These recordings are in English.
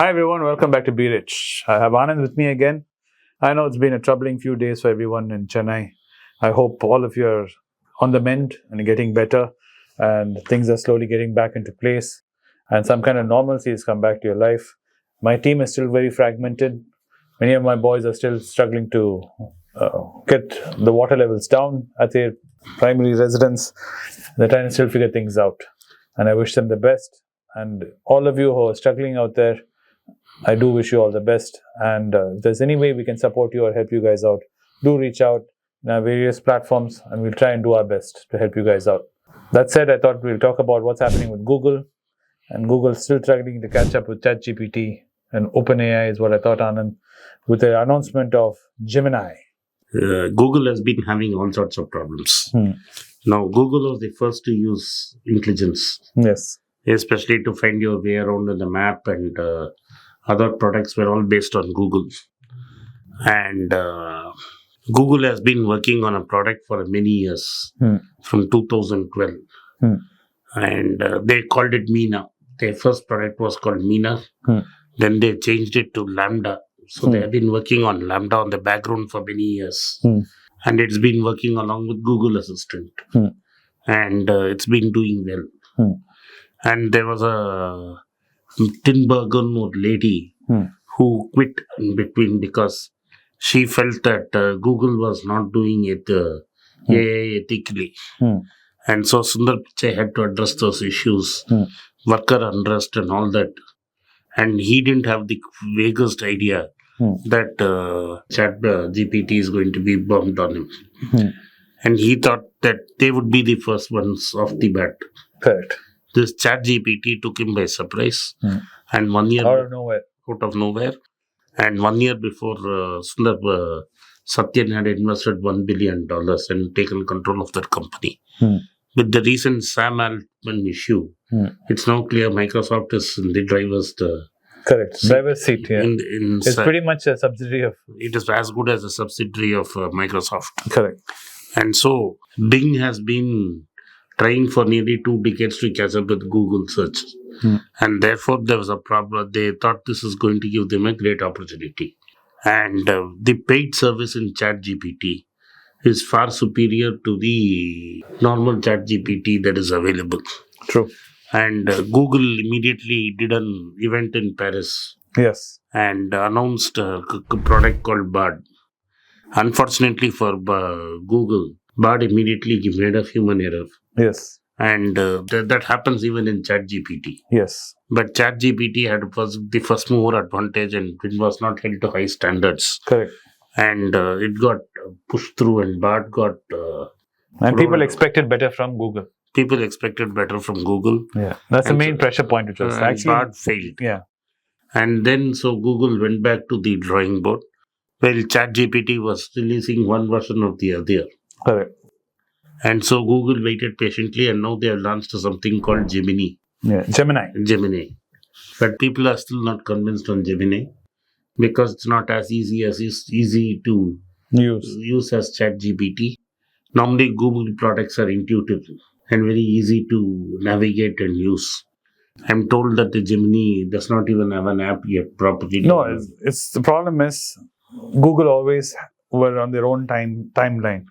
Hi everyone, welcome back to Be Rich. I have Anand with me again. I know it's been a troubling few days for everyone in Chennai. I hope all of you are on the mend and getting better and things are slowly getting back into place and some kind of normalcy has come back to your life. My team is still very fragmented. Many of my boys are still struggling to get the water levels down at their primary residence. They're trying to still figure things out. And I wish them the best. And all of you who are struggling out there, I do wish you all the best. And if there's any way we can support you or help you guys out, do reach out in our various platforms and we'll try and do our best to help you guys out. That said, I thought we'll talk about what's happening with Google. And Google's still struggling to catch up with ChatGPT and OpenAI is what I thought, Anand, with the announcement of Gemini. Google has been having all sorts of problems. Now, Google was the first to use intelligence. Yes. Especially to find your way around in the map, and other products were all based on Google. And Google has been working on a product for many years, from 2012. And they called it Mina. Their first product was called Mina. Then they changed it to Lambda. So they have been working on Lambda on the background for many years. And it's been working along with Google Assistant. And it's been doing well. And there was a Tinbergen lady who quit in between because she felt that Google was not doing it AI ethically. And so Sundar Pichai had to address those issues, worker unrest and all that. And he didn't have the vaguest idea that ChatGPT is going to be bombed on him. And he thought that they would be the first ones off the bat. Correct. This ChatGPT took him by surprise. And 1 year... Out of nowhere. And 1 year before, Sundar Satyan had invested $1 billion and taken control of that company. With the recent Sam Altman issue, it's now clear Microsoft is in the driver's Correct. Driver's seat, yeah. It's pretty much a subsidiary of... It is as good as a subsidiary of Microsoft. Correct. And so, Bing has been trying for nearly 2 decades to catch up with Google search. And therefore, there was a problem. They thought this is going to give them a great opportunity. And the paid service in ChatGPT is far superior to the normal ChatGPT that is available. True. And Google immediately did an event in Paris. Yes. And announced a product called Bard. Unfortunately for Google, Bard immediately made a human error. Yes. And that happens even in ChatGPT. Yes. But ChatGPT was the first mover advantage and it was not held to high standards. Correct. And it got pushed through and Bard got... and people expected better from Google. People expected better from Google. Yeah. That's the main pressure point, which was actually... Bard failed. Yeah. And then so Google went back to the drawing board. Well, ChatGPT was releasing one version of the other. Correct. And so Google waited patiently and now they have launched something called Gemini. Yeah, Gemini. But people are still not convinced on Gemini because it's not as easy to use as ChatGPT. Normally Google products are intuitive and very easy to navigate and use. I'm told that the Gemini does not even have an app yet properly. No, it's the problem is Google always were on their own timeline.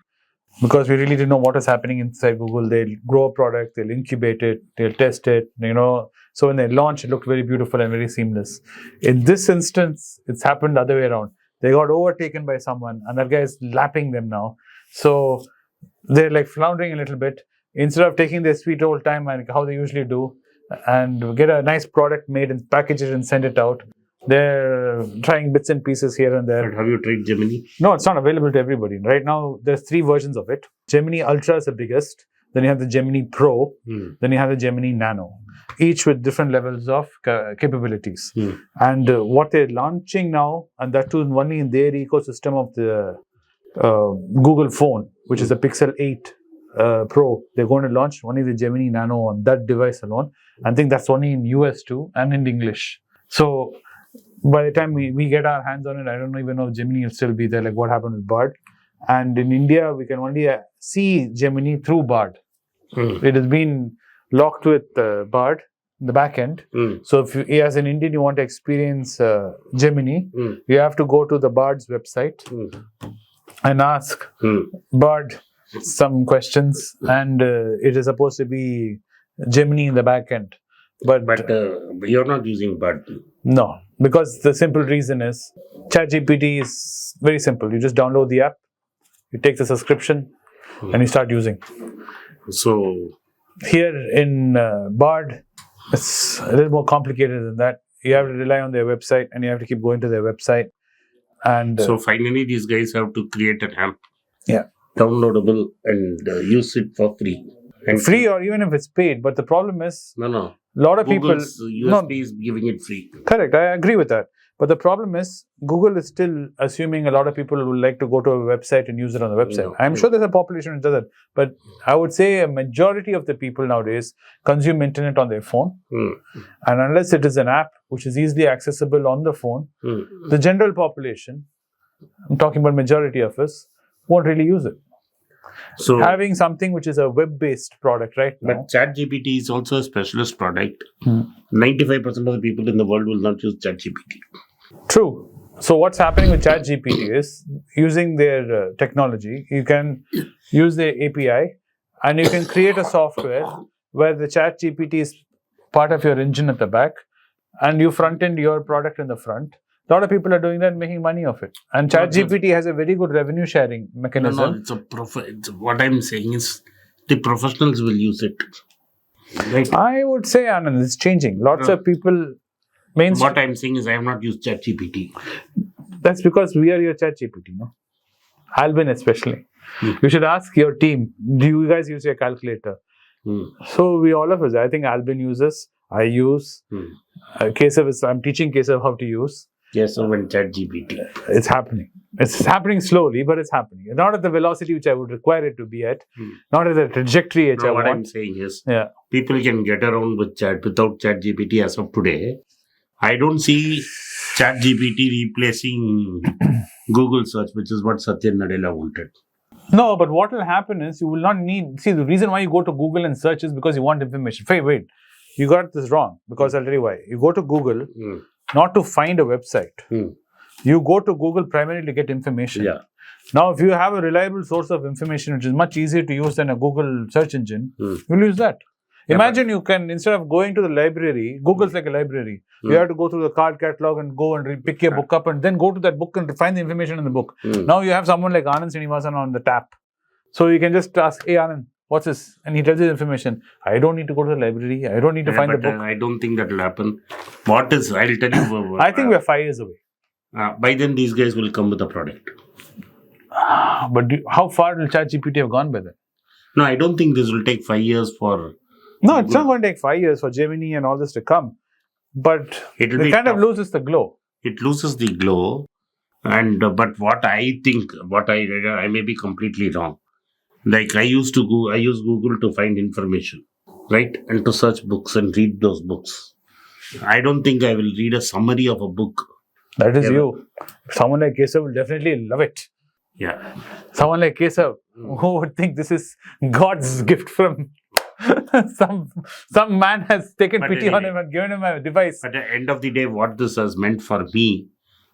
Because we really didn't know what is happening inside Google. They'll grow a product, they'll incubate it, they'll test it, So when they launch, it looked very beautiful and very seamless. In this instance, it's happened the other way around. They got overtaken by someone and that guy is lapping them now. So they're like floundering a little bit. Instead of taking their sweet old time and how they usually do and get a nice product made and package it and send it out, they're trying bits and pieces here and there. But have you tried Gemini? No, it's not available to everybody. Right now, there's 3 versions of it. Gemini Ultra is the biggest. Then you have the Gemini Pro. Then you have the Gemini Nano. Each with different levels of capabilities. And what they're launching now, and that too only in their ecosystem of the Google phone, which is the Pixel 8 Pro. They're going to launch only the Gemini Nano on that device alone. I think that's only in US too and in English. So by the time we get our hands on it, I don't even know if Gemini will still be there, like what happened with Bard. And in India, we can only see Gemini through Bard. It has been locked with Bard, in the back end. So if you, as an Indian, you want to experience Gemini, you have to go to the Bard's website and ask Bard some questions, and it is supposed to be Gemini in the back end. But you're not using Bard. no, because the simple reason is ChatGPT is very simple. You just download the app, you take the subscription, and you start using. So Here in Bard, it's a little more complicated than that. You have to rely on their website, and you have to keep going to their website. And so finally, these guys have to create an app, yeah, downloadable, and use it for free. And free, or even if it's paid. But the problem is, no, a lot of Google's people. USP is giving it free. Correct, I agree with that. But the problem is, Google is still assuming a lot of people will like to go to a website and use it on the website. No. I'm sure there's a population that does it. But I would say a majority of the people nowadays consume internet on their phone. And unless it is an app which is easily accessible on the phone, the general population, I'm talking about majority of us, won't really use it. So Having something which is a web-based product right now. But ChatGPT is also a specialist product. 95% of the people in the world will not use ChatGPT. True. So what's happening with ChatGPT is, using their technology, you can use their API and you can create a software where the ChatGPT is part of your engine at the back, and you front end your product in the front. A lot of people are doing that, making money off it. And ChatGPT has a very good revenue sharing mechanism. What I'm saying is the professionals will use it. Right? I would say, Anand, it's changing. Lots of people. What I'm saying is I have not used ChatGPT. That's because we are your ChatGPT, no? Albin especially. You should ask your team, do you guys use your calculator? So we, all of us, I think Albin uses, I use. I'm teaching Kesav how to use. Yes, so when ChatGPT. It's happening. It's happening slowly, but it's happening. Not at the velocity which I would require it to be at. Not at the trajectory which I want. What I'm saying is, people can get around with without ChatGPT as of today. I don't see ChatGPT replacing Google search, which is what Satya Nadella wanted. No, but what will happen is, you will not need. See, the reason why you go to Google and search is because you want information. Wait, you got this wrong. Because I'll tell you why. You go to Google not to find a website. You go to Google primarily to get information. Yeah. Now, if you have a reliable source of information which is much easier to use than a Google search engine, you'll use that. Imagine you can, instead of going to the library, Google's like a library. You have to go through the card catalog and go and pick your book up and then go to that book and find the information in the book. Now you have someone like Anand Srinivasan on the tap. So you can just ask, hey Anand, what's this? And he tells you the information. I don't need to go to the library. I don't need to find the book. I don't think that will happen. I'll tell you. I think we're 5 years away. By then, these guys will come with a product. But how far will ChatGPT have gone by then? No, I don't think this will take 5 years for... No, it's not going to take 5 years for Gemini and all this to come. But it kind of loses the glow. It loses the glow. And but what I think, I may be completely wrong. Like I use Google to find information, right? And to search books and read those books. I don't think I will read a summary of a book. That is you. Someone like Kesav will definitely love it. Yeah. Someone like Kesav, who would think this is God's gift from some man has taken pity on him and given him a device. At the end of the day, what this has meant for me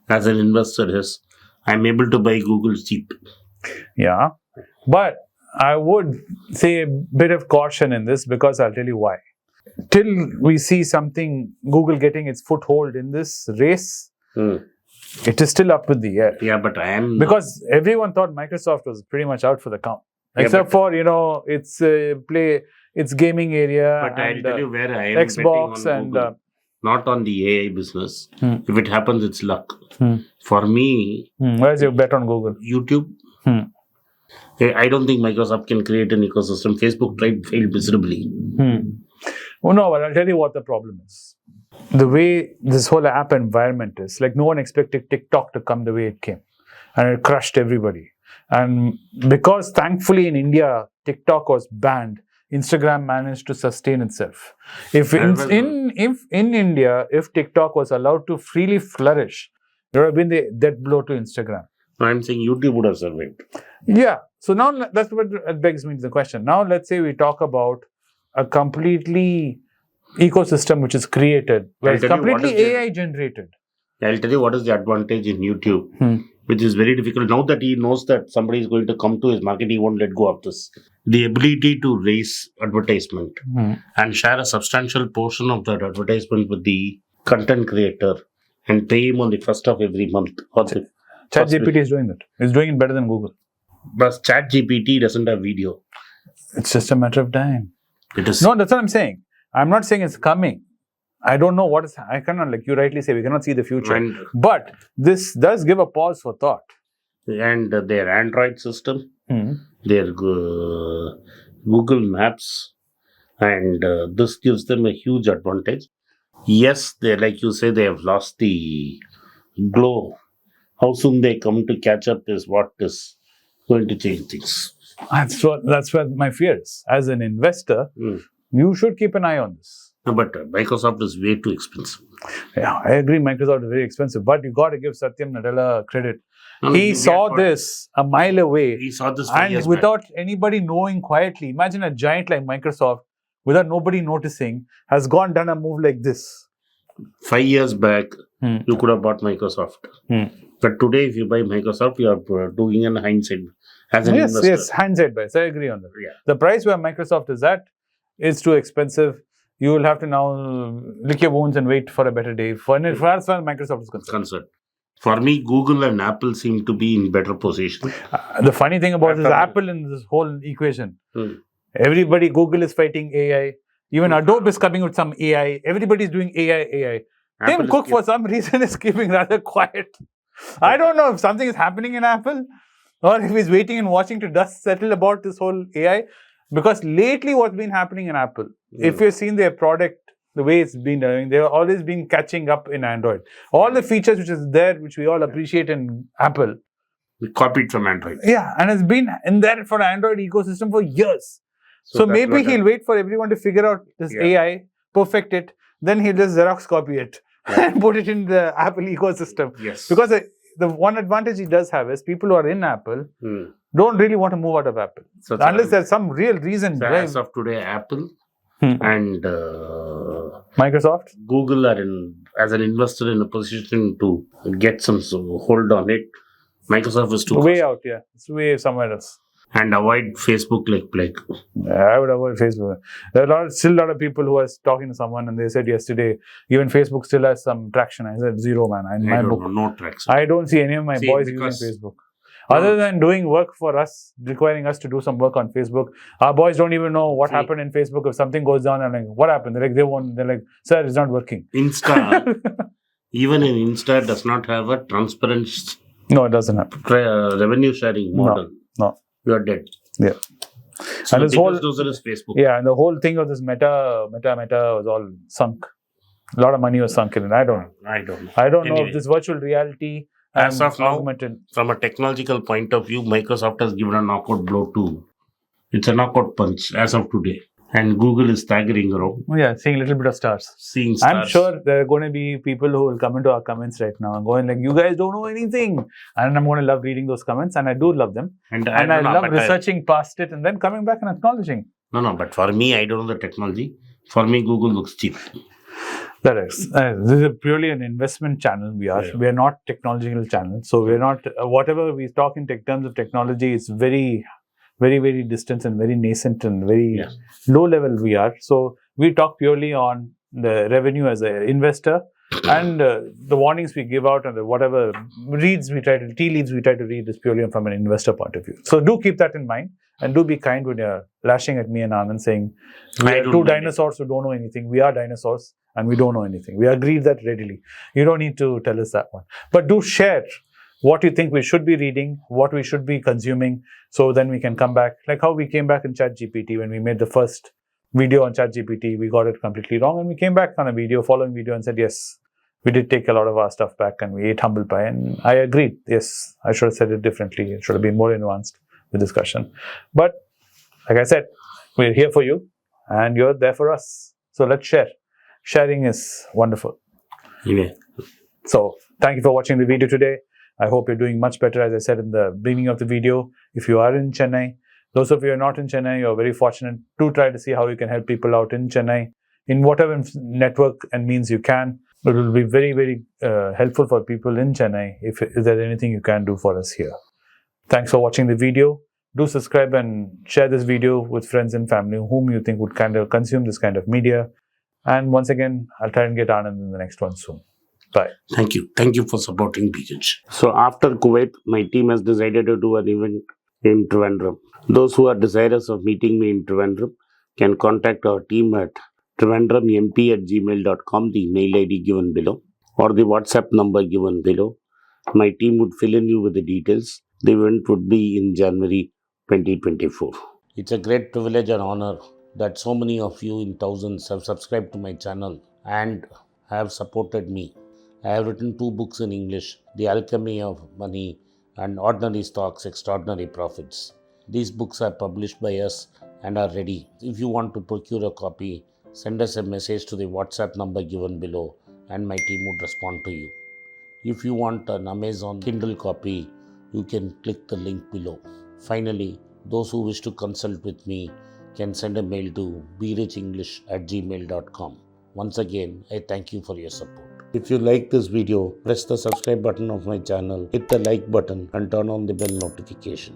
as an investor is I'm able to buy Google cheap. Yeah. But I would say a bit of caution in this, because I'll tell you why. Till we see something, Google getting its foothold in this race, it is still up in the air. Yeah, but I am... Because everyone thought Microsoft was pretty much out for the count. Except for, its gaming area. But I'll tell you where I am Xbox betting on Google, not on the AI business. If it happens, it's luck. For me... Where's your bet on Google? YouTube. I don't think Microsoft can create an ecosystem. Facebook failed miserably. Well, no, but I'll tell you what the problem is. The way this whole app environment is, like no one expected TikTok to come the way it came. And it crushed everybody. And because thankfully in India, TikTok was banned, Instagram managed to sustain itself. If in India, if TikTok was allowed to freely flourish, there would have been the death blow to Instagram. I'm saying YouTube would have survived. Yeah. So now that's what begs me to the question. Now let's say we talk about a completely ecosystem which is created, where it's I'll tell you what completely is the- AI generated. I'll tell you what is the advantage in YouTube, which is very difficult. Now that he knows that somebody is going to come to his market, he won't let go of this. The ability to raise advertisement and share a substantial portion of that advertisement with the content creator and pay him on the first of every month. Or the first week. ChatGPT is doing that. It's doing it better than Google. But ChatGPT doesn't have video. It's just a matter of time. It is No, that's what I'm saying. I'm not saying it's coming. I don't know what is. I cannot, like you rightly say, we cannot see the future. and, But this does give a pause for thought. and their Android system, their Google Maps, and this gives them a huge advantage. Yes, they, like you say, they have lost the glow. How soon they come to catch up is what is going to change things. That's what my fear is. As an investor, you should keep an eye on this. No, but Microsoft is way too expensive. Yeah, I agree. Microsoft is very expensive, but you got to give Satyam Nadella credit. No, He we saw have this a mile away, We saw this 5 and years back. without anybody knowing quietly. Imagine a giant like Microsoft, without nobody noticing, has done a move like this. 5 years back, you could have bought Microsoft. But today, if you buy Microsoft, you are doing an hindsight as an investor. Yes, hindsight bias. I agree on that. Yeah. The price where Microsoft is at is too expensive. You will have to now lick your wounds and wait for a better day. As far as Microsoft is concerned. For me, Google and Apple seem to be in better position. The funny thing about this is Apple in this whole equation. Everybody, Google is fighting AI. Even Adobe is coming with some AI. Everybody is doing AI. Apple Tim is Cook, for some reason, is keeping rather quiet. I don't know if something is happening in Apple or if he's waiting and watching to dust settle about this whole AI. Because lately, what's been happening in Apple, if you've seen their product, the way it's been doing, they've always been catching up in Android. All the features which is there, which we all appreciate in Apple. We copied from Android. Yeah, and it's been in there for Android ecosystem for years. So that's maybe what he'll wait for everyone to figure out this AI, perfect it, then he'll just Xerox copy it and put it in the Apple ecosystem. Yes. Because the one advantage he does have is people who are in Apple don't really want to move out of Apple. So unless there's some real reason. So as of today, Apple and Microsoft, Google are as an investor in a position to get some hold on it. Microsoft is too way out, yeah. It's way somewhere else. And avoid Facebook like plague. I would avoid Facebook. There are still a lot of people who are talking to someone and they said yesterday, even Facebook still has some traction. I said, zero, man. In my book, no traction. I don't see any of my boys using Facebook. Other than doing work for us, requiring us to do some work on Facebook, our boys don't even know what happened in Facebook. If something goes down, I'm like, what happened? They're like, sir, it's not working. Insta, even in Insta, does not have a transparent No, it doesn't have revenue sharing model. No. You are dead. Yeah. So and this whole is Facebook. Yeah, and the whole thing of this meta was all sunk. A lot of money was sunk in it. I don't know if this virtual reality as of now, augmented. From a technological point of view, Microsoft has given a knockout blow too. It's a knockout punch as of today. And Google is staggering around. Yeah, seeing a little bit of stars. Seeing stars. I'm sure there are going to be people who will come into our comments right now and going like, you guys don't know anything. And I'm going to love reading those comments, and I do love them. And I love researching past it and then coming back and acknowledging. No, but for me, I don't know the technology. For me, Google looks cheap. That is. This is purely an investment channel. We are. We are not technological channel. So we're not, whatever we talk in terms of technology, it's very, very, very distant and very nascent and very low level we are. So we talk purely on the revenue as an investor and the warnings we give out and the whatever tea leaves we try to read is purely from an investor point of view. So do keep that in mind and do be kind when you're lashing at me and Anand saying we are two dinosaurs who don't know anything. We are dinosaurs and we don't know anything. We agreed that readily. You don't need to tell us that one. But do share what you think we should be reading, what we should be consuming, so then we can come back. Like how we came back in ChatGPT when we made the first video on ChatGPT, we got it completely wrong and we came back on a following video and said, yes, we did take a lot of our stuff back and we ate humble pie. And I agreed, yes, I should have said it differently. It should have been more nuanced, the discussion. But like I said, we're here for you and you're there for us. So let's share. Sharing is wonderful. Yeah. So thank you for watching the video today. I hope you're doing much better, as I said in the beginning of the video. If you are in Chennai, those of you who are not in Chennai, you're very fortunate to try to see how you can help people out in Chennai. in whatever network and means you can. It will be very, very helpful for people in Chennai if there's anything you can do for us here. Thanks for watching the video. Do subscribe and share this video with friends and family whom you think would kind of consume this kind of media. And once again, I'll try and get Anand in the next one soon. Bye. Thank you. Thank you for supporting BH. So after Kuwait, my team has decided to do an event in Trivandrum. Those who are desirous of meeting me in Trivandrum can contact our team at trivandrummp@gmail.com, the mail ID given below, or the WhatsApp number given below. My team would fill in you with the details. The event would be in January 2024. It's a great privilege and honor that so many of you in thousands have subscribed to my channel and have supported me. I have written 2 books in English, The Alchemy of Money and Ordinary Stocks, Extraordinary Profits. These books are published by us and are ready. If you want to procure a copy, send us a message to the WhatsApp number given below and my team would respond to you. If you want an Amazon Kindle copy, you can click the link below. Finally, those who wish to consult with me can send a mail to berichenglish@gmail.com. Once again, I thank you for your support. If you like this video, press the subscribe button of my channel, hit the like button and turn on the bell notification.